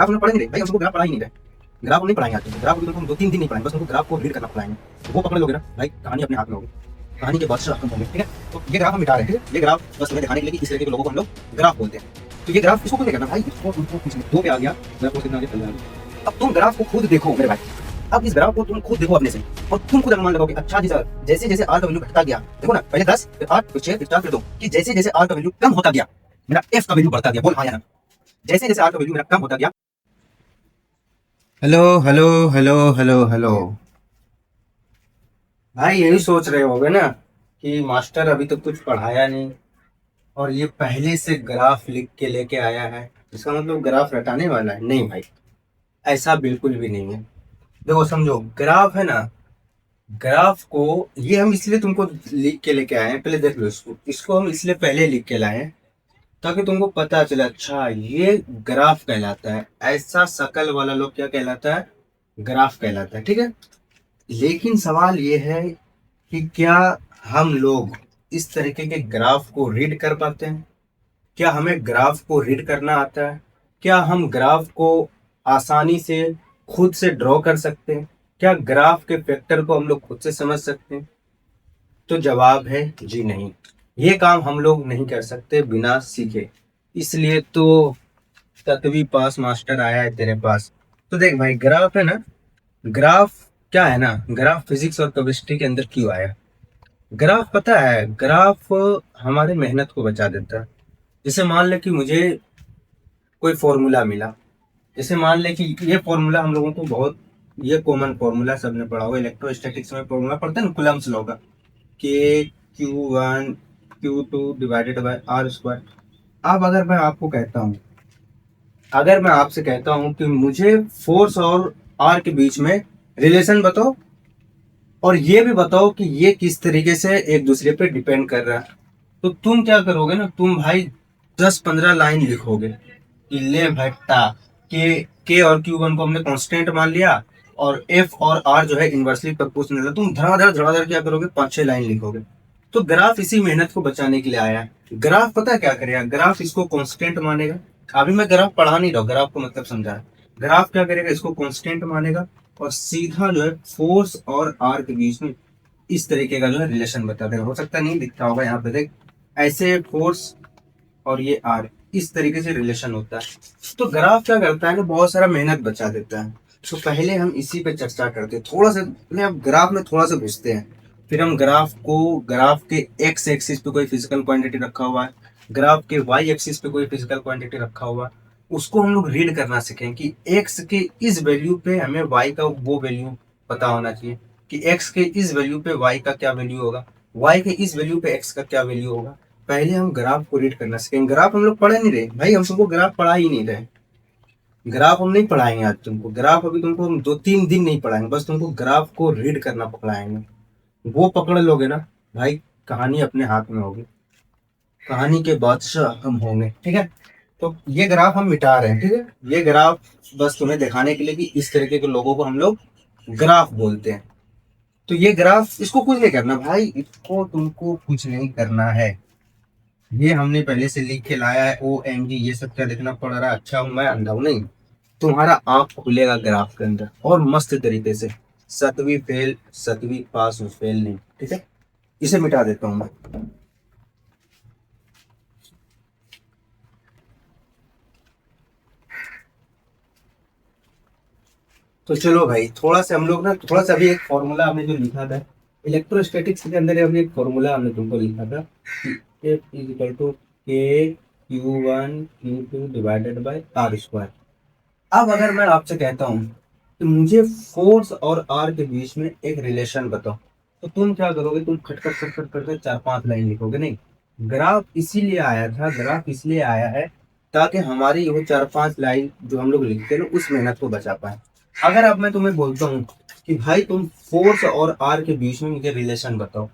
Graph हम लोग पढ़ेंगे भाई, हम सबको ग्राफ पढ़ा ही नहीं रहे। ग्राफ हम नहीं पढ़ाएंगे आज तुमको, ग्राफ तुमको हम 2-3 दिन नहीं पढ़ाएंगे, बस तुमको ग्राफ को रीड करना पढ़ाएंगे। वो पकड़ लोगे ना भाई, कहानी अपने हाथ में होगी, कहानी के बादशाह हम होंगे, ठीक है। तो ये ग्राफ हम मिटा रहे हैं, ठीक है। ये ग्राफ बस तुम्हें दिखाने के लिए कि इस तरीके के लोगों को हम लोग ग्राफ बोलते हैं। तो ये ग्राफ इसको कुछ नहीं करना भाई, इसको तुमको कुछ नहीं, 2 पे आ गया, मैं को कितना आगे चल रहा। अब तुम ग्राफ को खुद देखो मेरे भाई, अब इस ग्राफ को तुम खुद देखो अपने से, और तुम खुद अनुमान लगाओगे अच्छा जी सर, जैसे जैसे आर का वैल्यू घटता गया, देखो ना, पहले 10 फिर 8 फिर 6 फिर 4 फिर 2, कि जैसे जैसे आर का वैल्यू कम होता गया मेरा एफ का वैल्यू बढ़ता गया। बोल हाँ या ना। जैसे जैसे आर का वैल्यू मेरा कम होता गया। Hello hello hello hello hello भाई, यही सोच रहे होगे ना कि मास्टर अभी तक कुछ पढ़ाया नहीं और ये पहले से ग्राफ लिख के लेके आया है, इसका मतलब ग्राफ रटाने वाला है। नहीं भाई, ऐसा बिल्कुल भी नहीं है। देखो समझो, ग्राफ है ना, ग्राफ को ये हम इसलिए तुमको लिख के लेके आए हैं, पहले देख लो इसको, इसको हम इसलिए पहले लिख के लाए हैं ताकि तुमको पता चले अच्छा ये ग्राफ कहलाता है, ऐसा शकल वाला लोग क्या कहलाता है, ग्राफ कहलाता है, ठीक है। लेकिन सवाल ये है कि क्या हम लोग इस तरीके के ग्राफ को रीड कर पाते हैं? क्या हमें ग्राफ को रीड करना आता है? क्या हम ग्राफ को आसानी से खुद से ड्रॉ कर सकते हैं? क्या ग्राफ के फैक्टर को हम लोग खुद से समझ सकते हैं? तो जवाब है जी नहीं। ये काम हम लोग नहीं कर सकते बिना सीखे। इसलिए तो 7वीं पास मास्टर आया है तेरे पास। तो देख भाई, ग्राफ है ना, ग्राफ क्या है ना, ग्राफ फिजिक्स और केमिस्ट्री के अंदर क्यों आया? ग्राफ पता है, ग्राफ हमारे मेहनत को बचा देता है। जैसे मान ले कि मुझे कोई फॉर्मूला मिला, जैसे मान ले कि ये फॉर्मूला हम लोगों को बहुत, ये कॉमन फॉर्मूला सबने पढ़ा होगा, इलेक्ट्रोस्टैटिक्स में फॉर्मूला पढ़ते हैं ना, कूलम्ब्स लॉ का, के Q1 Q2 divided by are square. अब अगर मैं आपको कहता हूँ, अगर मैं आपसे कहता हूँ कि मुझे फोर्स और आर के बीच में रिलेशन बताओ, और ये भी बताओ कि ये किस तरीके से एक दूसरे पे डिपेंड कर रहा है, तो तुम क्या करोगे ना, तुम भाई 10-15 लाइन लिखोगे कि ले भट्टा, के और Q1 को हमने कांस्टेंट मान लिया, और एफ और आर जो है इनवर्सली प्रोपोर्शनल है। तुम धड़ाधड़ धड़ाधड़ क्या करोगे, 5-6 लाइन लिखोगे। तो ग्राफ इसी मेहनत को बचाने के लिए आया है। ग्राफ पता है क्या करेगा, ग्राफ इसको कांस्टेंट मानेगा। अभी मैं ग्राफ पढ़ा नहीं रहा हूँ, ग्राफ को मतलब समझा है। ग्राफ क्या करेगा, इसको कांस्टेंट मानेगा और सीधा जो है फोर्स और आर के बीच में इस तरीके का जो है रिलेशन बता देगा। हो सकता नहीं दिखता होगा यहाँ पे, देख ऐसे फोर्स और ये आर, इस तरीके से रिलेशन होता है। तो ग्राफ क्या करता है ना, बहुत सारा मेहनत बचा देता है। तो पहले हम इसी पे चर्चा करते हैं थोड़ा सा, पहले अब ग्राफ में थोड़ा सा घुसते हैं। फिर हम ग्राफ को, ग्राफ के एक्स एक्सिस पे कोई फिजिकल क्वांटिटी रखा हुआ है, ग्राफ के वाई एक्सिस पे कोई फिजिकल क्वांटिटी रखा हुआ है, उसको हम लोग रीड करना सीखें कि एक्स के इस वैल्यू पे हमें वाई का वो वैल्यू पता होना चाहिए, कि एक्स के इस वैल्यू पे वाई का क्या वैल्यू होगा, वाई के इस वैल्यू पे एक्स का क्या वैल्यू होगा। पहले हम ग्राफ को रीड करना सीखेंगे। ग्राफ हम लोग पढ़े नहीं रहे भाई, हम सबको ग्राफ पढ़ा ही नहीं रहे। ग्राफ हम नहीं पढ़ाएंगे आज तुमको, ग्राफ अभी तुमको हम 2-3 दिन नहीं पढ़ाएंगे, बस तुमको ग्राफ को रीड करना पढ़ाएंगे। वो पकड़ लोगे ना भाई, कहानी अपने हाथ में होगी, कहानी के बादशाह हम होंगे, ठीक है। तो ये ग्राफ हम मिटा रहे हैं, ठीक है। ये ग्राफ बस तुम्हें दिखाने के लिए कि इस तरीके के लोगों को हम लोग ग्राफ बोलते हैं। तो ये ग्राफ, इसको कुछ नहीं करना भाई, इसको तुमको कुछ नहीं करना है। ये हमने पहले से लिख के लाया है, OMG ये सब क्या लिखना पड़ रहा है, अच्छा हूँ मैं, अंधा हूँ नहीं। तुम्हारा आंख खुलेगा ग्राफ के अंदर और मस्त तरीके से। 7वीं फेल, 7वीं पास, फेल नहीं, ठीक है। इसे मिटा देता हूँ मैं। तो चलो भाई, थोड़ा सा हम लोग ना, थोड़ा सा अभी एक फॉर्मूला हमने जो लिखा था इलेक्ट्रोस्टैटिक्स के अंदर, हमने एक फॉर्मूला हमने तुमको लिखा था, F इक्वल टू के Q1 Q2 divided by are square. अब अगर मैं आपसे कहता हूँ कि मुझे फोर्स और आर के बीच में एक रिलेशन बताओ, तो तुम क्या करोगे, तुम खटखट खटखट करके 4-5 लाइन लिखोगे नहीं। ग्राफ इसीलिए आया था, ग्राफ इसलिए आया है ताकि हमारी वो 4-5 लाइन जो हम लोग लिखते हैं ना, उस मेहनत को बचा पाए। अगर अब मैं तुम्हें बोलता हूँ कि भाई तुम फोर्स और आर के बीच में मुझे रिलेशन बताओ,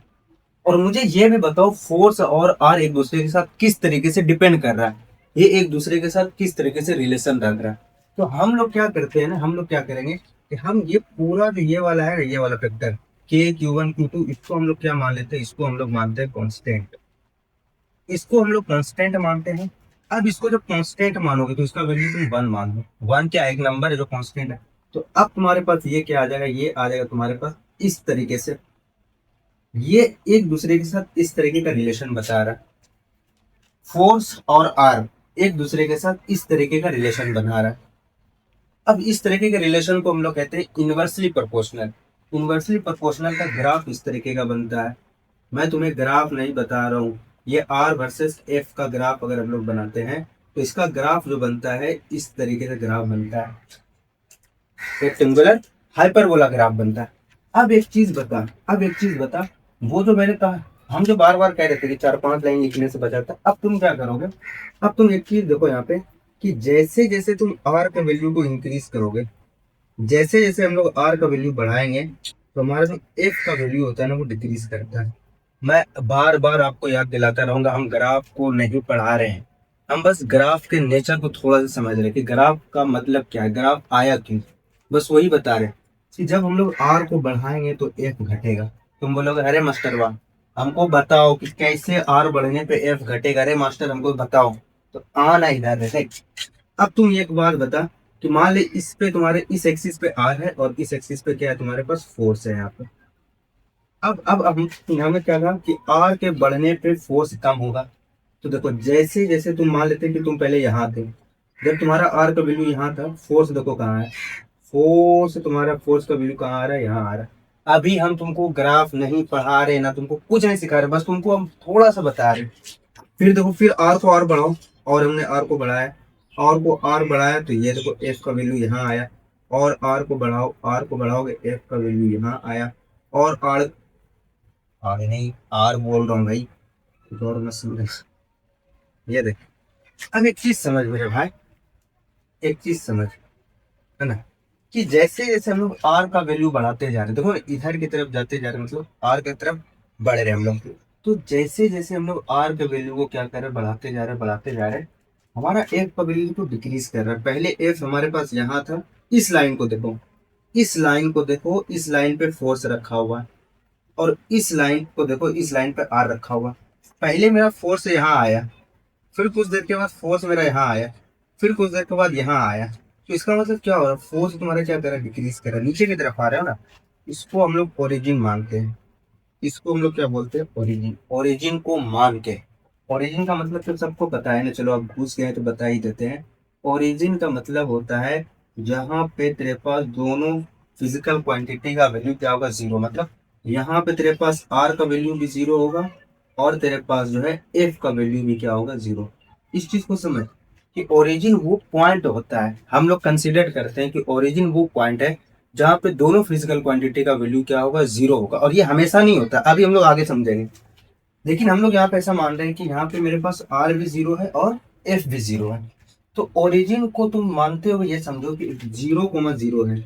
और मुझे ये भी बताओ फोर्स और आर एक दूसरे के साथ किस तरीके से डिपेंड कर रहा है, ये एक दूसरे के साथ किस तरीके से रिलेशन रख रहा है, तो हम लोग क्या करते हैं ना, हम लोग क्या करेंगे कि हम ये पूरा जो ये वाला है, ये वाला फैक्टर के Q1 Q2, इसको हम लोग क्या मान लेते हैं, इसको हम लोग मानते हैं कांस्टेंट। इसको हम लोग कांस्टेंट मानते हैं, अब इसको जब कांस्टेंट मानोगे तो इसका वैल्यू तुम वन मान लो। वन क्या है, एक नंबर है जो कांस्टेंट है। तो अब तुम्हारे पास ये क्या आ जाएगा, ये आ जाएगा तुम्हारे पास इस तरीके से, ये एक दूसरे के साथ इस तरीके का रिलेशन बता रहा है। फोर्स और आर एक दूसरे के साथ इस तरीके का रिलेशन बना रहा है। अब इस तरीके के रिलेशन को हम लोग कहते हैं इनवर्सली प्रोपोर्शनल। इनवर्सली प्रोपोर्शनल का ग्राफ इस तरीके का बनता है। मैं तुम्हें ग्राफ नहीं बता रहा हूँ, ये आर वर्सेस एफ का ग्राफ अगर हम लोग बनाते हैं तो इसका ग्राफ जो बनता है इस तरीके से ग्राफ बनता है, रेक्टेंगुलर हाइपरबोला ग्राफ बनता है। अब एक चीज बता, वो जो मैंने कहा, हम जो बार बार कह रहे थे कि 4-5 लाइन लिखने से बचा था, अब तुम क्या करोगे, अब तुम एक चीज देखो यहाँ पे कि जैसे जैसे तुम आर का वैल्यू को इंक्रीज करोगे, जैसे जैसे हम लोग आर का वैल्यू बढ़ाएंगे तो हमारा जो एफ का वैल्यू होता है ना वो डिक्रीज करता है। मैं बार बार आपको याद दिलाता रहूंगा, हम ग्राफ को नहीं पढ़ा रहे हैं, हम बस ग्राफ के नेचर को थोड़ा सा समझ रहे हैं कि ग्राफ का मतलब क्या है, ग्राफ आया क्यों, बस वही बता रहे हैं कि जब हम लोग आर को बढ़ाएंगे तो एफ घटेगा। तुम बोलोगे अरे मास्टर वाह, हमको बताओ कि कैसे आर बढ़ने पे एफ घटेगा, अरे मास्टर हमको बताओ। तो आना इधर है। अब तुम एक बात बता कि मान ले इस पे तुम्हारे इस एक्सिस पे आर है और इस एक्सिस पे क्या है, तुम्हारे पास फोर्स है यहाँ पे। अब हम हमें क्या कहा कि आर के बढ़ने पे फोर्स कम होगा। तो देखो जैसे जैसे तुम मान लेते कि तुम पहले यहाँ थे, जब तुम्हारा आर का वैल्यू यहाँ था, फोर्स देखो कहाँ है, फोर्स का वैल्यू कहाँ आ रहा है, यहाँ आ रहा है। अभी हम तुमको ग्राफ नहीं पढ़ा रहे ना, तुमको कुछ नहीं सिखा रहे, बस तुमको हम थोड़ा सा बता रहे। फिर देखो, फिर आर को आर बढ़ाओ, और हमने आर को बढ़ाया, आर को आर बढ़ाया तो ये देखो एफ का वैल्यू यहाँ आया, और आर को बढ़ाओ, आर को बढ़ाओगे एफ का वैल्यू यहाँ आया, और आर आर नहीं आर बोल रहा हूँ भाई, कुछ और मत समझ। ये देख, अब एक चीज समझ मेरे भाई, एक चीज समझ, है ना, कि जैसे जैसे हम लोग आर का वैल्यू बढ़ाते जा रहे हैं, देखो इधर की तरफ जाते जा रहे हैं, मतलब आर की तरफ बढ़ रहे हैं हम लोग। तो जैसे जैसे हम लोग आर के वैल्यू को क्या कर रहे हैं, बढ़ाते जा रहे हैं, बढ़ाते जा रहे हैं, हमारा एफ का वैल्यू तो डिक्रीज कर रहा है। पहले एफ हमारे पास यहाँ था, इस लाइन को देखो, इस लाइन को देखो, इस लाइन पे फोर्स रखा हुआ है, और इस लाइन को देखो, इस लाइन पे आर रखा हुआ। पहले मेरा फोर्स यहाँ आया, फिर कुछ देर के बाद फोर्स मेरा यहाँ आया, फिर कुछ देर के बाद यहाँ आया। तो इसका मतलब क्या हो रहा है, फोर्स तुम्हारा क्या कर रहा है, डिक्रीज कर रहा है, नीचे की तरफ आ रहा है ना। इसको हम लोग ओरिजिन मानते हैं, इसको हम लोग क्या बोलते हैं, ओरिजिन। ओरिजिन को मान के, ओरिजिन का मतलब तो सबको पता है ना, चलो अब घुस गए तो बता ही देते हैं। ओरिजिन का मतलब होता है जहाँ पे तेरे पास दोनों फिजिकल क्वांटिटी का वैल्यू क्या होगा, जीरो। मतलब यहाँ पे तेरे पास आर का वैल्यू भी जीरो होगा, और तेरे पास जो है एफ का वैल्यू भी क्या होगा, जीरो। इस चीज को समझ कि ओरिजिन वो पॉइंट होता है, हम लोग कंसीडर करते हैं कि ओरिजिन वो पॉइंट है जहाँ पे दोनों फिजिकल क्वांटिटी का वैल्यू क्या होगा, जीरो होगा। और ये हमेशा नहीं होता, अभी हम लोग आगे समझेंगे। लेकिन हम लोग यहाँ पे ऐसा मान रहे हैं कि यहाँ पे मेरे पास आर भी जीरो है और एफ भी जीरो है। तो ओरिजिन को तुम मानते हो ये समझो कि 0,0 है,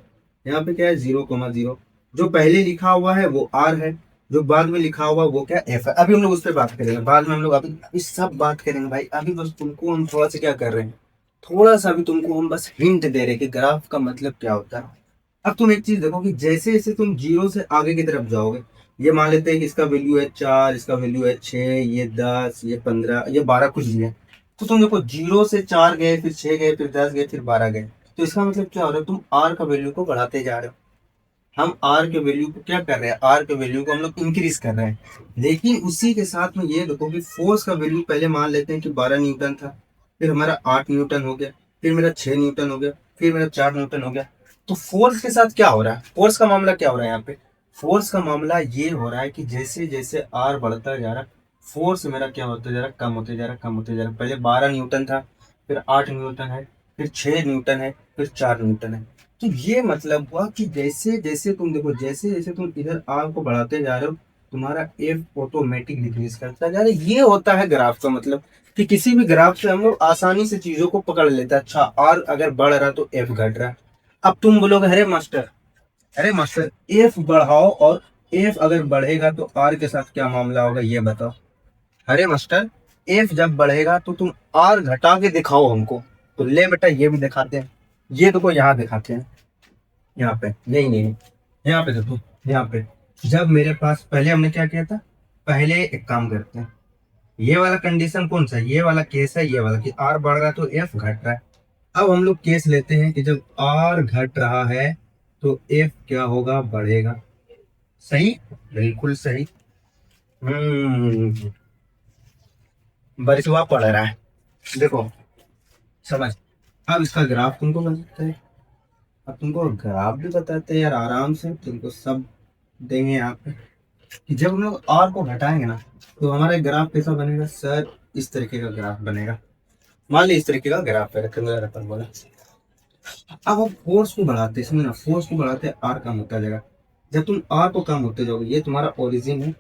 यहाँ पे क्या है, 0,0। जो पहले लिखा हुआ है वो आर है, जो बाद में लिखा हुआ वो क्या, एफ है। अभी हम लोग उस पर बात करेंगे, बाद में हम लोग अभी इस सब बात करेंगे भाई। अभी बस तुमको हम थोड़ा सा क्या कर रहे हैं, थोड़ा सा भी तुमको हम बस हिंट दे रहे हैं कि ग्राफ का मतलब क्या होता है। अब तुम एक चीज देखो कि जैसे जैसे तुम जीरो से आगे की तरफ जाओगे, ये मान लेते हैं कि इसका वैल्यू है 4, इसका वैल्यू है 6, ये 10, ये 15, ये 12 कुछ भी है। तो तुम देखो 0 से 4 गए, फिर 6 गए, फिर 10 गए, फिर 12 गए। तो इसका मतलब क्या हो रहा है, तुम आर का वैल्यू को बढ़ाते जा रहे हो। हम आर के वैल्यू को क्या कर रहे हैं, आर के वैल्यू को हम लोग इंक्रीज कर रहे हैं। लेकिन उसी के साथ में ये देखो कि फोर्स का वैल्यू पहले मान लेते हैं कि 12 न्यूटन था, फिर हमारा 8 न्यूटन हो गया, फिर मेरा 6 न्यूटन हो गया, फिर मेरा 4 न्यूटन हो गया। तो फोर्स के साथ क्या हो रहा है, फोर्स का मामला क्या हो रहा है यहाँ पे, फोर्स का मामला ये हो रहा है कि जैसे जैसे आर बढ़ता जा रहा है, फोर्स मेरा क्या होता जा रहा है, कम होते जा रहा है, कम होते जा रहा है। पहले 12 न्यूटन था, फिर 8 न्यूटन है, फिर 6 न्यूटन है, फिर 4 न्यूटन है। तो ये मतलब हुआ कि जैसे जैसे तुम देखो, जैसे जैसे तुम इधर आर को बढ़ाते जा रहे हो, तुम्हारा एफ ऑटोमेटिक डिक्रीज करता जा रहा है। ये होता है ग्राफ का मतलब, कि किसी भी ग्राफ से हम लोग आसानी से चीजों को पकड़ लेते हैं। अच्छा, आर अगर बढ़ रहा है तो एफ घट रहा है। अब तुम बोलोगे अरे मास्टर एफ बढ़ाओ, और एफ अगर बढ़ेगा तो आर के साथ क्या मामला होगा ये बताओ। अरे मास्टर एफ जब बढ़ेगा तो तुम आर घटा के दिखाओ हमको। तो ले बेटा, ये भी दिखाते हैं, ये देखो यहाँ दिखाते हैं, यहाँ पे नहीं नहीं नहीं, यहाँ पे देखो, यहाँ पे जब मेरे पास पहले हमने क्या किया था, पहले एक काम करते हैं, ये वाला कंडीशन कौन सा है? ये वाला केस है, ये वाला कि आर बढ़ रहा है तो एफ घट रहा है। अब हम लोग केस लेते हैं कि जब आर घट रहा है तो एफ क्या होगा? बढ़ेगा। सही, बिल्कुल सही। हम्म, बरिसवा पढ़ रहा है। देखो, समझ। अब इसका ग्राफ तुमको बताते हैं। अब तुमको ग्राफ भी बताते हैं यार, आराम से तुमको सब देंगे यहाँ पे। कि जब हम लोग आर को घटाएंगे ना तो हमारा ग्राफ कैसा बनेगा सर? इस तरीके का ग्राफ बनेगा। मान ली इस तरीके का ग्राफ है, रेक्टेंगुलर अपन बोला। अब हम फोर्स को बढ़ाते हैं, इसमें ना फोर्स को बढ़ाते आर कम होता जाएगा। जब तुम आर को कम होते जाओगे, ये तुम्हारा ओरिजिन है।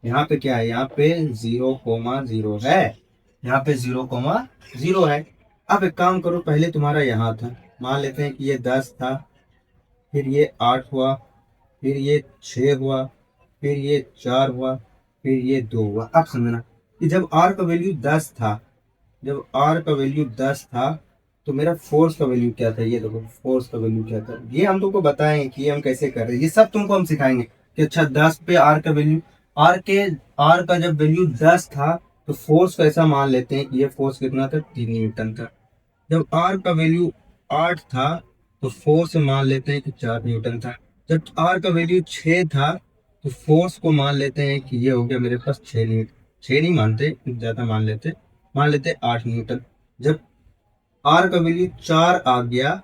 यहाँ पे क्या है? यहाँ पे 0,0 है। यहाँ पे 0,0 है। अब एक काम करो, पहले तुम्हारा यहाँ था, मान लेते हैं कि ये 10 था, फिर ये 8 हुआ, फिर ये 6 हुआ, फिर ये 4 हुआ, फिर ये 2 हुआ। अब समझना कि जब आर का वैल्यू 10 था, जब आर का वैल्यू 10 था तो मेरा फोर्स का वैल्यू क्या था? ये देखो, फोर्स का वैल्यू क्या था, ये हम तुमको बताएंगे कि ये हम कैसे कर रहे हैं। ये सब तुमको हम सिखाएंगे कि अच्छा 10 पे आर का वैल्यू, आर के आर का जब वैल्यू 10 था तो फोर्स का ऐसा मान लेते हैं कि ये फोर्स कितना था? 3 न्यूटन था। जब आर का वैल्यू 8 था तो फोर्स मान लेते हैं कि 4 न्यूटन था। जब आर का वैल्यू 6 था तो फोर्स को मान लेते हैं कि ये हो गया मेरे पास 6 न्यूटन। 6 नहीं मानते, ज्यादा मान लेते 8 न्यूटन। जब आर का वैल्यू 4 आ गया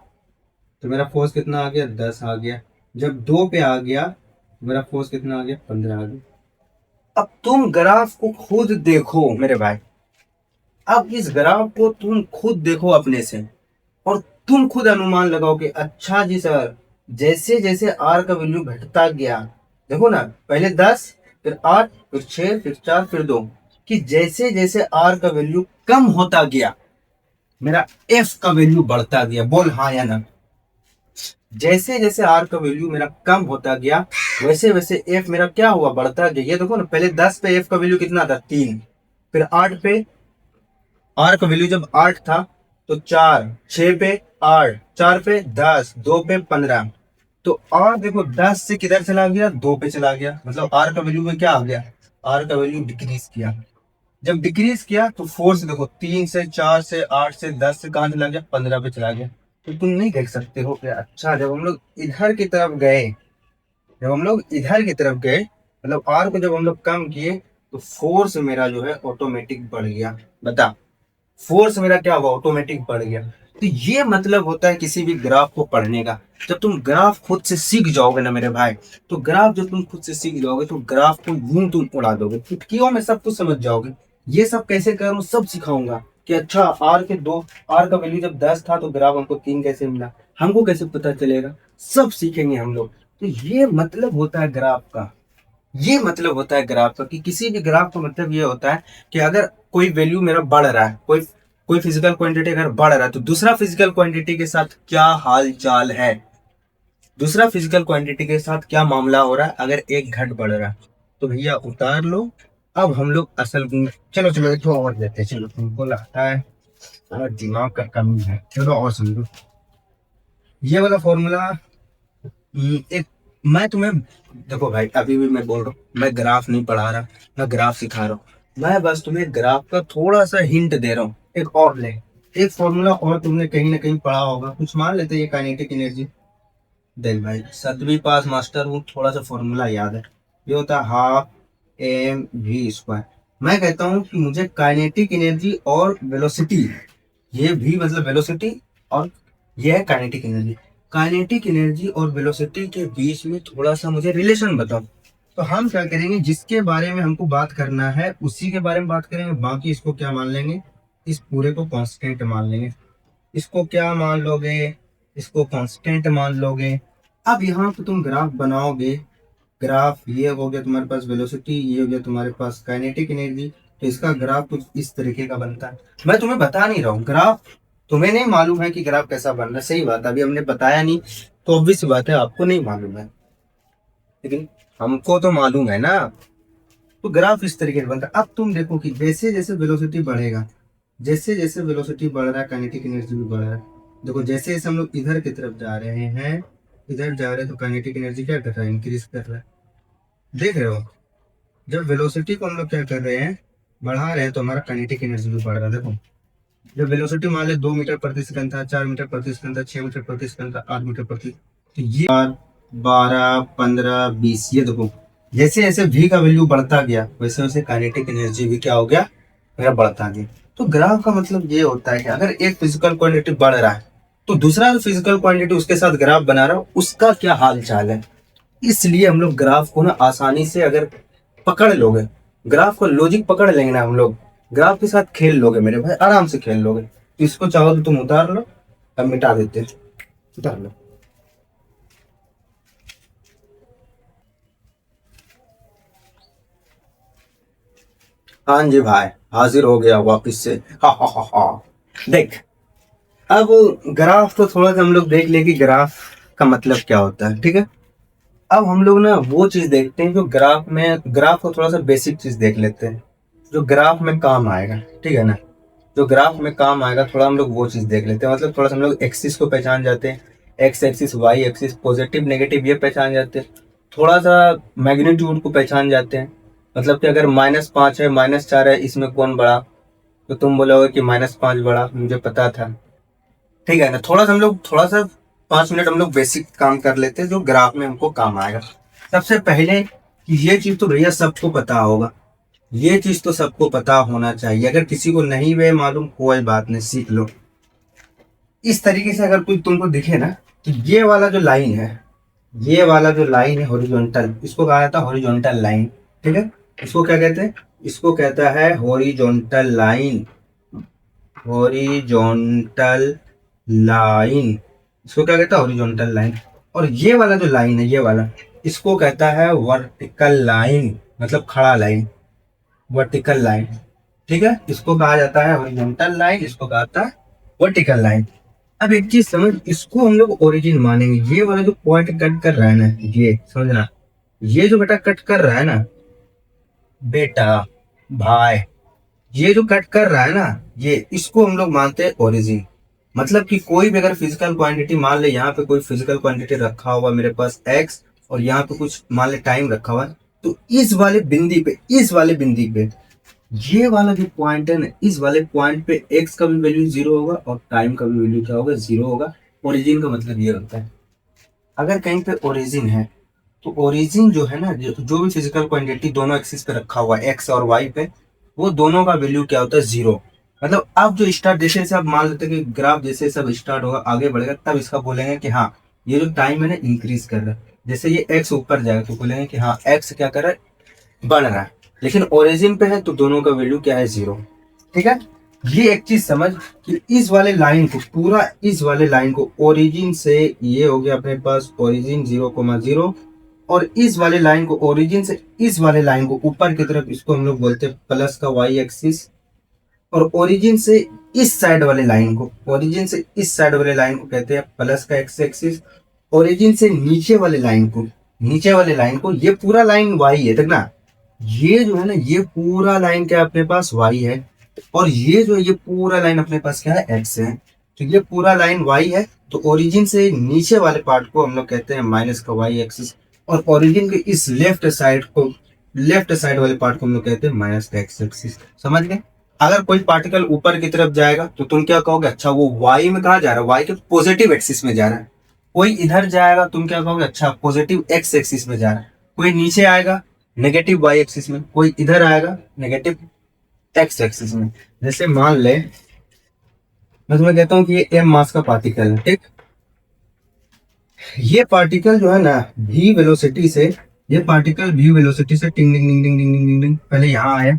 तो मेरा फोर्स कितना आ गया? 10 आ गया। जब 2 पे आ गया तो मेरा फोर्स कितना आ गया? 15 आ गया। अब तुम ग्राफ को खुद देखो मेरे भाई। अब इस ग्राफ को तुम खुद देखो अपने से, और तुम खुद अनुमान लगाओ कि अच्छा जी सर, जैसे जैसे आर का वैल्यू घटता गया, देखो ना, पहले 10, फिर 8, फिर 6, फिर 4, फिर 2, कि जैसे जैसे आर का वैल्यू कम होता गया मेरा एफ का वैल्यू बढ़ता गया। बोल हाँ या ना? जैसे जैसे आर का वैल्यू मेरा कम होता गया वैसे वैसे एफ मेरा क्या हुआ? बढ़ता गया। ये देखो ना, पहले 10 पे एफ का वैल्यू कितना था? 3। फिर 8 पे आर का वैल्यू जब 8 था तो 4, 6 पे 8, 4 पे 10, 2 पे 15। तो आर देखो 10 से किधर चला गया? 2 पे चला गया। मतलब आर का वैल्यू में क्या आ गया? आर का वैल्यू डिक्रीज किया। जब डिक्रीज किया तो फोर्स देखो 3 से 4 से 8 से 10 से कहां चला गया? 15 पे चला गया। तो तुम नहीं देख सकते हो कि अच्छा जब हम लोग इधर की तरफ गए, जब हम लोग इधर की तरफ गए, मतलब आर को जब हम लोग कम किए तो फोर्स मेरा जो है ऑटोमेटिक बढ़ गया। बता, फोर्स मेरा क्या हुआ? ऑटोमेटिक बढ़ गया। तो ये मतलब होता है किसी भी ग्राफ को पढ़ने का। जब तुम ग्राफ खुद से सीख जाओगे ना मेरे भाई, तो ग्राफ जब तुम खुद से सीख जाओगे तो ग्राफ को यूं तुम उड़ा दोगे, चुटकियों में सब कुछ समझ जाओगे। ये सब कैसे करूं सब सिखाऊंगा कि अच्छा आर का वैल्यू जब 10 था तो ग्राफ हमको 3 कैसे मिला, हमको कैसे पता चलेगा, सब सीखेंगे हम लोग। तो ये मतलब होता है ग्राफ का। ये मतलब होता है ग्राफ का कि किसी भी ग्राफ का मतलब ये होता है कि अगर कोई वैल्यू मेरा बढ़ रहा है, कोई कोई फिजिकल क्वांटिटी अगर बढ़ रहा है तो दूसरा फिजिकल क्वांटिटी के साथ क्या हाल चाल है, दूसरा फिजिकल क्वांटिटी के साथ क्या मामला हो रहा है अगर एक घट बढ़ रहा है। तो भैया उतार लो। अब हम लोग असल में चलो चलो एक और देते हैं। चलो, तुमको लगता है और दिमाग का कमी है, चलो और समझो। ये वाला फॉर्मूला एक, मैं तुम्हें, देखो भाई अभी भी मैं बोल रहा हूँ, मैं ग्राफ नहीं पढ़ा रहा, मैं ग्राफ सिखा रहा हूँ। मैं बस तुम्हें ग्राफ का थोड़ा सा हिंट दे रहा हूँ। एक और ले, एक फॉर्मूला और तुमने कहीं ना कहीं पढ़ा होगा, कुछ मान लेते हैं ये काइनेटिक एनर्जी। देख भाई 7वीं पास मास्टर हूँ, थोड़ा सा फॉर्मूला याद है। ये होता है हाफ एम वी स्क्वायर। मैं कहता हूँ कि मुझे काइनेटिक एनर्जी और वेलोसिटी, ये भी मतलब वेलोसिटी, और ये है काइनेटिक एनर्जी, काइनेटिक एनर्जी और वेलोसिटी के बीच में थोड़ा सा मुझे रिलेशन बताओ। तो हम क्या करेंगे, जिसके बारे में हमको बात करना है उसी के बारे में बात करेंगे, बाकी इसको क्या मान लेंगे? इस पूरे को कांस्टेंट मान लेंगे। इसको क्या मान लोगे? इसको कांस्टेंट मान लोगे। अब यहाँ पे तुम ग्राफ बनाओगे, ग्राफ ये हो गया तुम्हारे पास वेलोसिटी, ये हो गया तुम्हारे पास काइनेटिक एनर्जी। तो इसका ग्राफ कुछ इस तरीके का बनता है। मैं तुम्हें बता नहीं रहा हूँ ग्राफ, तुम्हें नहीं मालूम है कि ग्राफ कैसा बन रहा है, सही बात है, अभी हमने बताया नहीं तो ऑब्वियस बात है आपको नहीं मालूम है, लेकिन हमको तो मालूम है ना। तो ग्राफ इस तरीके से बनता है। अब तुम देखो कि जैसे जैसे वेलोसिटी बढ़ेगा, जैसे जैसे वेलोसिटी बढ़ रहा है काइनेटिक एनर्जी भी बढ़ रहा है। देखो जैसे जैसे हम लोग इधर की तरफ जा रहे हैं, इधर जा रहे हैं तो काइनेटिक एनर्जी क्या कर रहा है? इंक्रीज कर रहा है। देख रहे हो? जब वेलोसिटी को हम लोग क्या कर रहे हैं, बढ़ा रहे हैं तो हमारा काइनेटिक एनर्जी भी बढ़ रहा है। देखो जब वेलोसिटी मान ले 2 मीटर प्रति सेकंड था, 4 मीटर प्रति सेकंड था, 6 मीटर प्रति सेकंड था, 8 मीटर प्रति, तो ये 12, 15, 20, ये देखो जैसे जैसे v का वैल्यू बढ़ता गया वैसे वैसे काइनेटिक एनर्जी भी क्या हो गया, मेरा बढ़ता गया। तो ग्राफ का मतलब ये होता है कि अगर एक फिजिकल क्वांटिटी बढ़ रहा है तो दूसरा फिजिकल क्वांटिटी उसके साथ ग्राफ बना रहा है, उसका क्या हाल चाल है। इसलिए हम लोग ग्राफ को ना आसानी से अगर पकड़ लोगे, ग्राफ को लॉजिक पकड़ लेंगे ना हम लोग, ग्राफ के साथ खेल लोगे मेरे भाई, आराम से खेल लोगे। तो इसको चाहो तो तुम उतार लो, अब मिटा देते हैं, उतार लो। हाँ जी भाई, हाजिर हो गया वापिस से। हा हा हा हा। देख, अब ग्राफ तो थोड़ा सा हम लोग देख ले कि ग्राफ का मतलब क्या होता है, ठीक है। अब हम लोग ना वो चीज देखते हैं जो ग्राफ में, ग्राफ को थोड़ा सा बेसिक चीज देख लेते हैं जो ग्राफ में काम आएगा, ठीक है ना। जो ग्राफ में काम आएगा थोड़ा हम लोग वो चीज देख लेते हैं, मतलब थोड़ा सा हम लोग एक्सिस को पहचान जाते हैं, X axis, Y axis, positive negative ये पहचान जाते हैं, थोड़ा सा मैग्नीट्यूड को पहचान जाते हैं। मतलब कि अगर -5 है, -4 है, इसमें कौन बड़ा, तो तुम बोलोगे कि -5 बड़ा, मुझे पता था, ठीक है ना। थोड़ा सा हम लोग, थोड़ा सा 5 मिनट हम लोग बेसिक काम कर लेते हैं जो ग्राफ में हमको काम आएगा। सबसे पहले कि ये चीज तो भैया सबको पता होगा, ये चीज तो सबको पता होना चाहिए, अगर किसी को नहीं भी मालूम कोई बात नहीं, सीख लो। इस तरीके से अगर कोई तुमको दिखे ना कि ये वाला जो लाइन है, ये वाला जो लाइन है हॉरिजॉन्टल, इसको कहा जाता है हॉरिजॉन्टल लाइन, ठीक है। इसको क्या कहते हैं, इसको कहता है हॉरिजॉन्टल लाइन, हॉरिजॉन्टल लाइन, इसको क्या कहता है हॉरिजॉन्टल लाइन। और ये वाला जो लाइन है, ये वाला, इसको कहता है वर्टिकल लाइन, मतलब खड़ा लाइन, वर्टिकल लाइन, ठीक है। इसको कहा जाता है हॉरिजॉन्टल लाइन, इसको कहा जाता है वर्टिकल लाइन। अब एक चीज समझ, इसको हम लोग ओरिजिन मानेंगे। ये वाला जो पॉइंट कट कर रहा है ना, ये समझना, ये जो बेटा कट कर रहा है ना बेटा भाई, ये जो कट कर रहा है ना, ये इसको हम लोग मानते हैं ओरिजिन। मतलब कि कोई भी अगर फिजिकल क्वांटिटी मान ले, यहाँ पे कोई फिजिकल क्वांटिटी रखा हुआ मेरे पास एक्स, और यहाँ पे कुछ मान ले टाइम रखा हुआ है, तो इस वाले बिंदी पे, इस वाले बिंदी पे, ये वाला जो पॉइंट है ना, इस वाले पॉइंट पे एक्स का भी वैल्यू 0 होगा और टाइम का भी वैल्यू क्या होगा, 0 होगा। ओरिजिन का मतलब ये होता है, अगर कहीं पे ओरिजिन है तो ओरिजिन जो है ना, जो भी फिजिकल क्वांटिटी दोनों एक्सिस पे रखा हुआ है एक्स और वाई पे, वो दोनों का वैल्यू क्या होता है, 0। मतलब अब जो स्टार्ट, जैसे जैसे आप मान लेते हैं कि ग्राफ जैसे सब स्टार्ट होगा आगे बढ़ेगा, तब इसका बोलेंगे कि हाँ ये जो टाइम है ना इंक्रीज कर रहा है। जैसे ये एक्स ऊपर जाएगा तो बोलेंगे कि हाँ एक्स क्या कर रहा है, बढ़ रहा है। लेकिन ओरिजिन पे है तो दोनों का वैल्यू क्या है, 0, ठीक है। ये एक चीज समझ कि इस वाले लाइन को, पूरा इस वाले लाइन को ओरिजिन से, ये हो गया अपने पास ओरिजिन 0,0, और इस वाले लाइन को ओरिजिन से इस वाले लाइन को ऊपर की तरफ, इसको हम लोग बोलते हैं प्लस का वाई एक्सिस, और ओरिजिन से इस साइड वाले लाइन को, ओरिजिन से इस साइड वाले लाइन को कहते हैं प्लस का एक्स एक्सिस। ओरिजिन से नीचे वाले लाइन को, नीचे वाले लाइन को, ये पूरा लाइन वाई है, देखना ये जो है ना, ये पूरा लाइन क्या अपने पास वाई है, और ये जो ये पूरा लाइन अपने पास क्या है, एक्स है। तो ये पूरा लाइन वाई है, तो ओरिजिन से नीचे वाले पार्ट को हम लोग कहते हैं माइनस का वाई एक्सिस, और ओरिजिन के इस लेफ्ट साइड को, लेफ्ट साइड वाले पार्ट को हम लोग कहते हैं माइनस का एक्स एक्सिस। समझ गए। अगर कोई पार्टिकल ऊपर की तरफ जाएगा तो तुम क्या कहोगे, अच्छा वो वाई में कहा जा रहा है, वाई के पॉजिटिव एक्सिस में जा रहा है। कोई इधर जाएगा तुम क्या कहोगे, अच्छा पॉजिटिव एक्स एक्सिस में जा रहा है। कोई नीचे आएगा नेगेटिव वाई एक्सिस में, कोई इधर आएगा नेगेटिव एक्स एक्सिस में। जैसे मान ले मैं तुम्हें कहता हूँ कि ये एम मास का पार्टिकल है, ठीक। ये पार्टिकल जो है ना v वेलोसिटी से, ये पार्टिकल v वेलोसिटी से टिंग टिंग टिंग टिंग टिंग टिंग टिंग पहले यहाँ आया,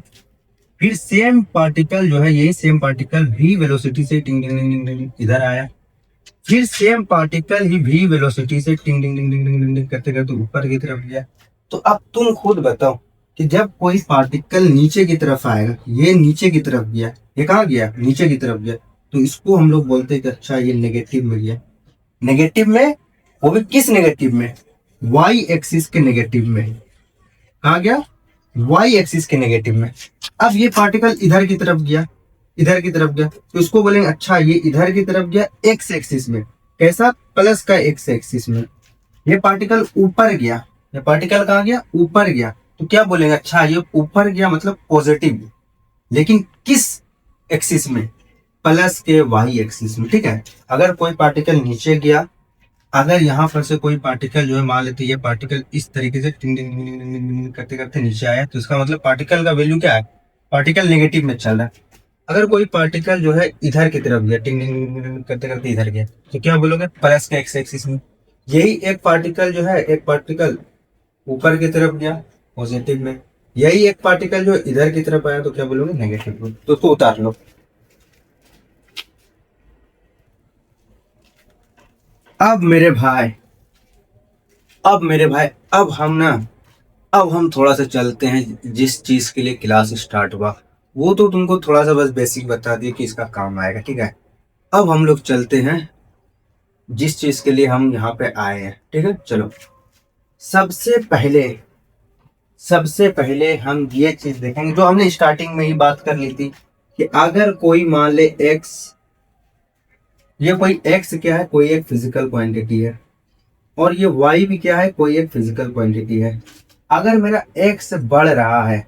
फिर सेम पार्टिकल जो है, यही सेम पार्टिकल v वेलोसिटी से टिंग टिंग टिंग टिंग टिंग इधर आया, फिर सेम पार्टिकल ही v वेलोसिटी से टिंग टिंग टिंग टिंग टिंग टिंग करते करते ऊपर की तरफ गया। तो अब तुम खुद बताओ कि जब कोई पार्टिकल नीचे की तरफ आएगा, ये नीचे की तरफ गया, ये कहाँ गया, नीचे की तरफ गया, तो इसको हम लोग बोलते हैं कि अच्छा ये नेगेटिव में गया। नेगेटिव में, वो भी किस नेगेटिव में, वाई एक्सिस के नेगेटिव में। कहा गया, वाई एक्सिस के नेगेटिव में। अब ये पार्टिकल इधर की तरफ गया, इधर की तरफ गया, तो इसको बोलेंगे अच्छा ये इधर की तरफ गया एक्स एक्सिस में। कैसा, प्लस का एक्स एक्सिस में। ये पार्टिकल ऊपर गया, ये पार्टिकल कहाँ गया, ऊपर गया, तो क्या बोलेंगे, अच्छा ये ऊपर गया मतलब पॉजिटिव, लेकिन किस एक्सिस में? प्लस के वाई एक्सिस में, ठीक है। अगर कोई पार्टिकल नीचे गया, अगर यहाँ पर से कोई पार्टिकल जो है, मान लेते ये पार्टिकल इस तरीके से टिंग टिंग टिंग टिंग टिंग टिंग करते करते नीचे आया, तो इसका मतलब पार्टिकल का वैल्यू क्या है? पार्टिकल नेगेटिव में चल रहा है। अगर कोई पार्टिकल जो है इधर की तरफ गया, टिंग टिंग टिंग टिंग करते करते इधर गया, तो क्या बोलोगे? प्लस के एक्स एक्सिस में। यही एक पार्टिकल जो है, एक पार्टिकल ऊपर की तरफ गया पॉजिटिव में, यही एक पार्टिकल जो इधर की तरफ आया, तो क्या बोलोगे? नेगेटिव में। तो उसको उतार लो। अब मेरे भाई, अब मेरे भाई, अब हम थोड़ा सा चलते हैं जिस चीज के लिए क्लास स्टार्ट हुआ। वो तो तुमको थोड़ा सा बस बेसिक बता दिए कि इसका काम आएगा, ठीक है। अब हम लोग चलते हैं जिस चीज के लिए हम यहाँ पे आए हैं, ठीक है। चलो, सबसे पहले सबसे पहले हम ये चीज देखेंगे जो हमने स्टार्टिंग में ही बात कर ली थी, कि अगर कोई मान ले एक्स, ये कोई एक्स क्या है? कोई एक फिजिकल क्वांटिटी है, और ये वाई भी क्या है? कोई एक फिजिकल क्वांटिटी है। अगर मेरा एक्स बढ़ रहा है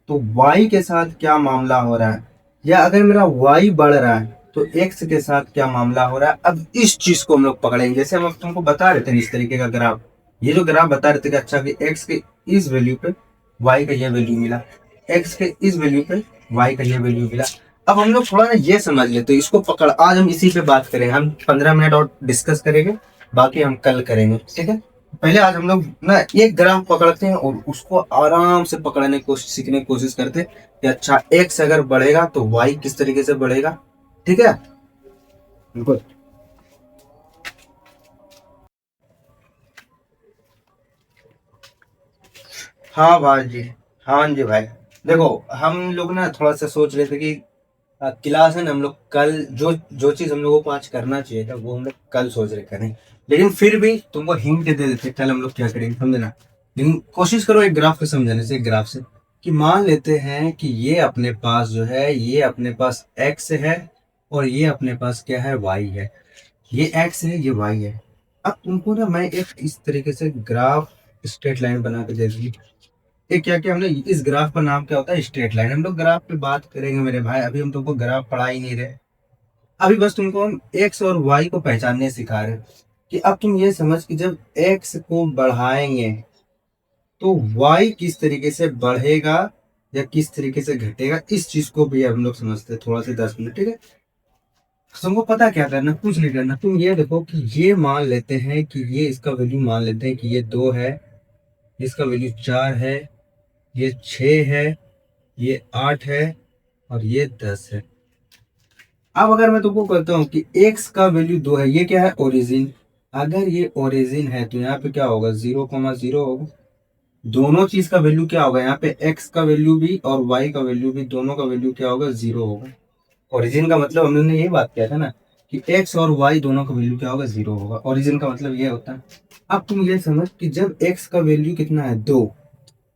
तो वाई के साथ क्या मामला हो रहा है, या अगर मेरा वाई बढ़ रहा है तो एक्स के साथ क्या मामला हो रहा है। अब इस चीज को हम लोग पकड़ेंगे, जैसे हम अब तुमको बता रहे थे इस तरीके का ग्राफ, ये जो ग्राफ बता रहे थे कि अच्छा कि एक्स के इस वैल्यू पे वाई का ये वैल्यू मिला, एक्स के इस वैल्यू पे वाई का ये वैल्यू मिला। अब हम लोग थोड़ा ना ये समझ लेते हैं, इसको पकड़, आज हम इसी पे बात करेंगे। हम 15 मिनट और डिस्कस करेंगे, बाकी हम कल करेंगे, ठीक है। पहले आज हम लोग ना एक ग्राफ पकड़ते हैं और उसको आराम से पकड़ने की कोशिश, सीखने की कोशिश करते हैं कि अच्छा एक्स अगर बढ़ेगा तो वाई किस तरीके से बढ़ेगा, ठीक है। बिल्कुल। हाँ भाई जी, हाँ जी भाई। देखो, हम लोग ना थोड़ा सा सोच रहे थे कि क्लास है ना, हम लोग कल जो जो चीज हम लोगों को आज करना चाहिए था वो हम लोग कल सोच रहे करें, लेकिन फिर भी तुमको हिंट दे देते कल हम लोग क्या करेंगे, समझे ना। लेकिन कोशिश करो एक ग्राफ को समझाने से, एक ग्राफ से, कि मान लेते हैं कि ये अपने पास जो है, ये अपने पास एक्स है, और ये अपने पास क्या है? वाई है। ये एक्स है, ये वाई है। अब तुमको ना मैं एक इस तरीके से ग्राफ, स्ट्रेट लाइन बना के दे दूंगी। ये क्या क्या हमने, इस ग्राफ का नाम क्या होता है? Straight line. हम लोग ग्राफ पे बात करेंगे मेरे भाई, अभी हम तुमको ग्राफ पढ़ा ही नहीं रहे। अभी बस तुमको हम एक्स और वाई को पहचानने सिखा रहे हैं, कि अब तुम ये समझ कि जब एक्स को बढ़ाएंगे तो वाई किस तरीके से बढ़ेगा या किस तरीके से घटेगा, इस चीज को भी हम लोग समझते हैं थोड़ा सा 10 मिनट, ठीक है। तुमको पता क्या करना, कुछ नहीं करना। तुम ये देखो कि ये मान लेते हैं कि ये इसका वैल्यू मान लेते हैं कि ये 2 है, इसका वैल्यू 4 है, ये 6 है, ये 8 है, और ये 10 है। अब अगर मैं तुमको कहता हूँ कि x का वैल्यू 2 है, ये क्या है? ओरिजिन। अगर ये ओरिजिन है तो यहाँ पे क्या होगा? 0,0 होगा। दोनों चीज का वैल्यू क्या होगा? यहाँ पे x का वैल्यू भी और y का वैल्यू भी, दोनों का वैल्यू क्या होगा? 0 होगा। ओरिजिन का मतलब हम लोगों ने यही बात किया था ना, कि x और y दोनों का वैल्यू क्या होगा? 0 होगा। ओरिजिन का मतलब ये होता है। अब तुम ये समझ कि जब x का वैल्यू कितना है? 2।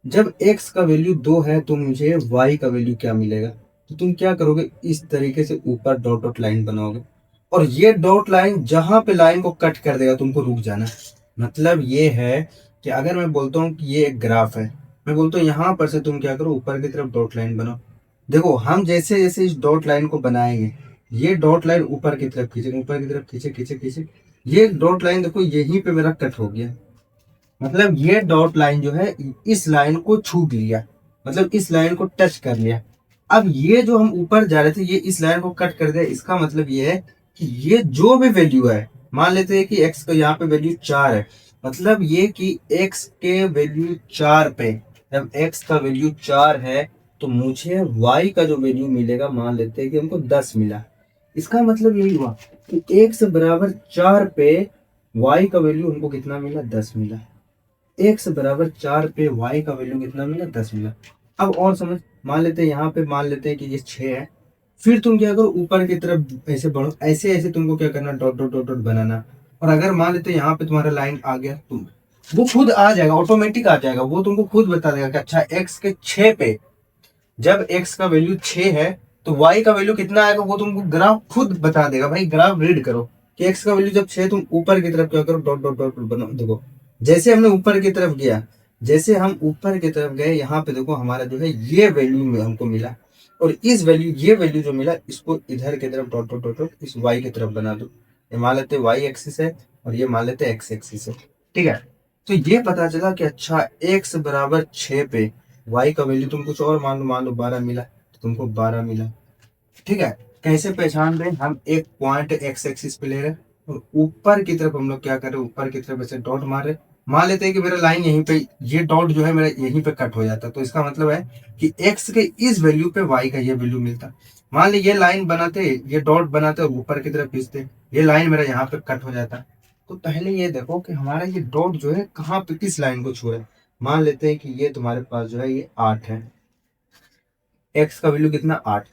जब x का वैल्यू 2 है तो मुझे y का वैल्यू क्या मिलेगा? तो तुम क्या करोगे? इस तरीके से ऊपर डॉट डॉट लाइन बनाओगे, और ये डॉट लाइन जहां पे लाइन को कट कर देगा तुमको रुक जाना। मतलब ये है कि अगर मैं बोलता हूँ कि ये एक ग्राफ है, मैं बोलता हूँ यहाँ पर से तुम क्या करो? ऊपर की तरफ डॉट लाइन बनाओ। देखो, हम जैसे जैसे इस डॉट लाइन को बनाएंगे, ये डॉट लाइन ऊपर की तरफ खींचे, ऊपर की तरफ खींचे खींचे खींचे, ये डॉट लाइन देखो यहीं पे मेरा कट हो गया। मतलब ये डॉट लाइन जो है इस लाइन को छू लिया, मतलब इस लाइन को टच कर लिया। अब ये जो हम ऊपर जा रहे थे, ये इस लाइन को कट कर दिया। इसका मतलब ये है कि ये जो भी वैल्यू है, मान लेते हैं कि x का यहाँ पे वैल्यू 4 है, मतलब ये कि x के वैल्यू 4 पे, जब x का वैल्यू 4 है तो मुझे y का जो वैल्यू मिलेगा, मान लेते हैं कि हमको 10 मिला। इसका मतलब यही हुआ कि x बराबर 4 पे y का वैल्यू हमको कितना मिला? 10 मिला। x बराबर 4 पे y का वैल्यू कितना मिला? 10 मिला। अब और समझ, मान लेते हैं यहाँ पे, मान लेते हैं कि ये 6 है। फिर तुम क्या करो? ऊपर की तरफ ऐसे बढ़ो, ऐसे ऐसे तुमको क्या करना? डॉट डॉट डॉट डॉट बनाना। और अगर मान लेते हैं यहाँ पे तुम्हारा लाइन आ गया, तुम वो खुद आ जाएगा, ऑटोमेटिक आ जाएगा, वो तुमको खुद बता देगा कि अच्छा x के 6 पे, जब x का वैल्यू 6 है तो y का वैल्यू कितना आएगा, वो तुमको ग्राफ खुद बता देगा। भाई ग्राफ रीड करो कि x का वैल्यू जब 6, तुम ऊपर की तरफ क्या करो? डॉट डॉट डॉट बनाओ। देखो, जैसे हमने ऊपर की तरफ गया, जैसे हम ऊपर की तरफ गए, यहाँ पे देखो हमारा जो है ये वैल्यू में हमको मिला। और इस वैल्यू, ये वैल्यू जो मिला, इसको इधर की तरफ डॉट डॉट डॉट डॉट इस वाई की तरफ बना दो। ये मान लेते वाई एक्सिस है और ये मान लेते एक्स एक्सिस है, ठीक है। तो ये पता चला कि अच्छा एक्स बराबर 6 पे वाई का वैल्यू तुम कुछ और मान लो 12 मिला, तो तुमको 12 मिला, ठीक है। कैसे पहचान रहे हैं, हम एक पॉइंट एक्स एक्सिस पे ले रहे हैं और ऊपर की तरफ हम लोग क्या कर रहे हैं, ऊपर की तरफ ऐसे डॉट मार रहे हैं। मान लेते हैं कि मेरा लाइन यहीं पे, ये डॉट जो है मेरा यहीं पे कट हो जाता है, तो इसका मतलब है कि एक्स के इस वैल्यू पे वाई का ये वैल्यू मिलता। मान ली ये लाइन बनाते, ये डॉट बनाते और ऊपर की तरफ खींचते, ये लाइन मेरा यहाँ पे कट हो जाता। तो पहले ये देखो कि हमारा ये डॉट जो है कहाँ पे, किस लाइन को छू रहा है। मान लेते हैं कि ये तुम्हारे पास जो है ये 8 है, एक्स का वैल्यू कितना 8,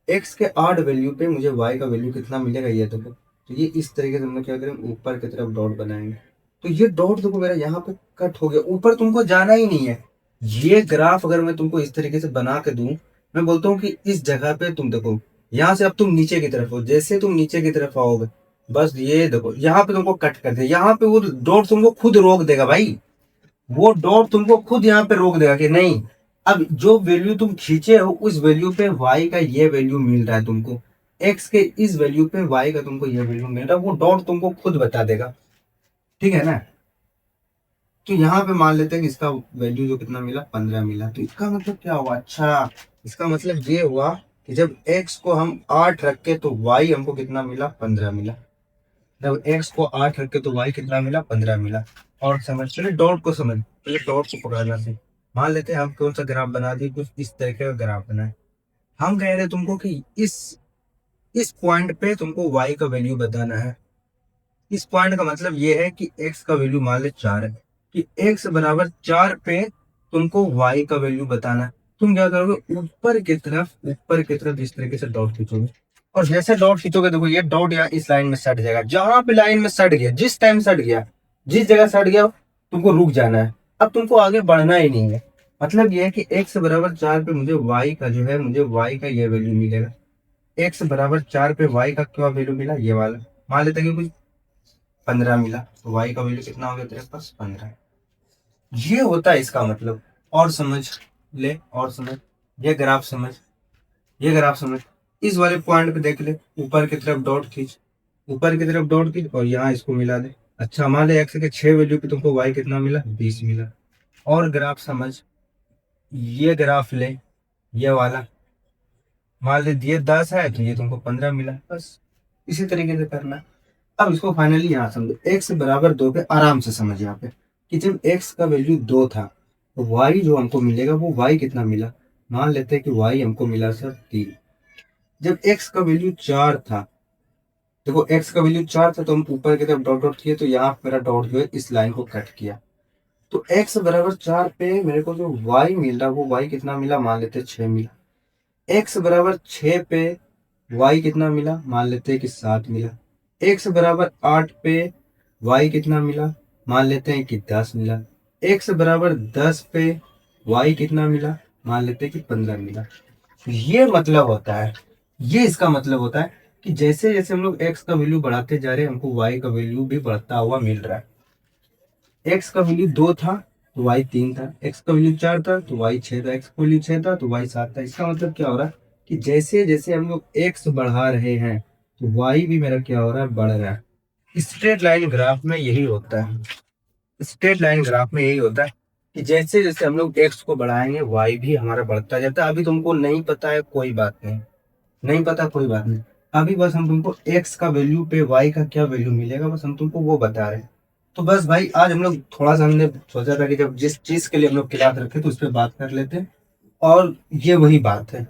एक्स के 8 वैल्यू पे मुझे वाई का वैल्यू कितना मिलेगा ये देखो। तो ये इस तरीके से हम लोग क्या करेंगे, ऊपर की तरफ डॉट बनाएंगे। तो ये डॉट देखो मेरा यहाँ पे कट हो गया, ऊपर तुमको जाना ही नहीं है। ये ग्राफ अगर मैं तुमको इस तरीके से बना के दूं, मैं बोलता हूँ कि इस जगह पे तुम देखो, यहाँ से अब तुम नीचे की तरफ हो, जैसे तुम नीचे की तरफ आओगे, बस ये देखो यहाँ पे तुमको कट कर दिया, यहाँ पे वो डॉट तुमको खुद रोक देगा भाई, वो डॉट तुमको खुद यहाँ पे रोक देगा कि नहीं, अब जो वैल्यू तुम खींचे हो उस वैल्यू पे वाई का ये वैल्यू मिल रहा है तुमको, एक्स के इस वैल्यू पे वाई का तुमको ये वैल्यू मिल रहा है, वो डॉट तुमको खुद बता देगा, ठीक है ना। तो यहाँ पे मान लेते हैं कि इसका वैल्यू जो कितना मिला, 15 मिला। तो इसका मतलब क्या हुआ, अच्छा इसका मतलब ये हुआ कि जब एक्स को हम 8 रखे तो वाई हमको कितना मिला, 15 मिला। जब एक्स को 8 रखे तो वाई कितना मिला, 15 मिला। और समझ, चलिए डॉट को समझ, पहले डॉट को पकड़ना से मान लेते हैं हम कौन सा ग्राफ बना दिए, कुछ इस तरीके का ग्राफ बनाए। हम कह रहे तुमको कि इस पॉइंट पे तुमको वाई का वैल्यू बताना है। इस पॉइंट का मतलब ये है कि एक्स का वैल्यू मान ले 4 है, कि एक्स बराबर 4 पे तुमको वाई का वैल्यू बताना है। तुम क्या करोगे, ऊपर की तरफ इस तरीके से डॉट खींचोगे, और जैसे डॉट खींचोगे देखो ये डॉट यहाँ इस लाइन में सट जाएगा, जहां पे लाइन में सट गया, जिस टाइम सट गया, जिस जगह सट गया तुमको रुक जाना है, अब तुमको आगे बढ़ना ही नहीं है। मतलब ये है कि एक्स बराबर 4 पे मुझे वाई का जो है, मुझे वाई का ये वैल्यू मिलेगा। एक्स बराबर 4 पे वाई का क्या वैल्यू मिला, ये वाला। मान लेते हैं कि कुछ 15 मिला, तो वाई का वैल्यू कितना हो गया तेरे पास, 15। ये होता है इसका मतलब। और समझ ले, और समझ, ये ग्राफ समझ, ये ग्राफ समझ, इस वाले पॉइंट पे देख ले, ऊपर की तरफ डॉट खींच, ऊपर की तरफ डॉट खींच और यहाँ इसको मिला दे। अच्छा मान ले एक्स के 6 वैल्यू पे तुमको वाई कितना मिला, 20 मिला। और ग्राफ समझ, ये ग्राफ ले, ये वाला, मान ले ये 10 है तो ये तुमको 15 मिला, बस इसी तरीके से करना है। अब इसको फाइनली यहाँ समझो, एक्स बराबर 2 पे आराम से समझ यहाँ पे कि जब एक्स का वैल्यू 2 था तो वाई जो हमको मिलेगा वो वाई कितना मिला, मान लेते हैं कि वाई हमको मिला सर 3। जब एक्स का वैल्यू 4 था, देखो एक्स का वैल्यू 4 था तो हम ऊपर की तरफ डॉट डॉट किए, तो यहाँ मेरा डॉट जो है इस लाइन को कट किया। तो एक्स बराबर 4 पे मेरे को जो वाई मिल रहा वो वाई कितना मिला, मान लेते हैं 6 मिला। एक्स बराबर 6 पे वाई कितना मिला, मान लेते हैं कि 7 मिला। एक्स बराबर 8 पे वाई कितना मिला, मान लेते हैं कि 10 मिला। एक्स बराबर 10 पे वाई कितना मिला, मान लेते हैं कि 15 मिला। ये मतलब होता है, ये इसका मतलब होता है कि जैसे जैसे हम लोग एक्स का वैल्यू बढ़ाते जा रहे हैं हमको वाई का वैल्यू भी बढ़ता हुआ मिल रहा है। एक्स का वैल्यू 2 था तो वाई 3 था, एक्स का वैल्यू 4 था तो वाई 6 था, एक्स का वैल्यू 6 था तो वाई 7 था। इसका मतलब क्या हो रहा है कि जैसे जैसे हम लोग एक्स बढ़ा रहे हैं तो वाई भी मेरा क्या हो रहा है, बढ़ रहा है। स्ट्रेट लाइन ग्राफ में यही होता है, स्ट्रेट लाइन ग्राफ में यही होता है कि जैसे जैसे हम लोग एक्स को बढ़ाएंगे वाई भी हमारा बढ़ता जाता है। अभी तुमको नहीं पता है कोई बात नहीं, नहीं पता कोई बात नहीं, अभी बस हम तुमको एक्स का वैल्यू पे वाई का क्या वैल्यू मिलेगा बस हम तुमको वो बता रहे हैं। तो बस भाई आज हम लोग थोड़ा सा हमने सोचा था कि जब जिस चीज के लिए हम लोग क्लास रखे तो उस पर बात कर लेते हैं, और ये वही बात है।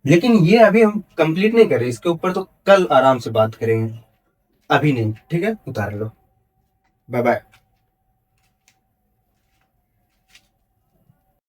लेकिन ये अभी हम कंप्लीट नहीं करें, इसके ऊपर तो कल आराम से बात करेंगे, अभी नहीं, ठीक है, उतार लो। Bye bye.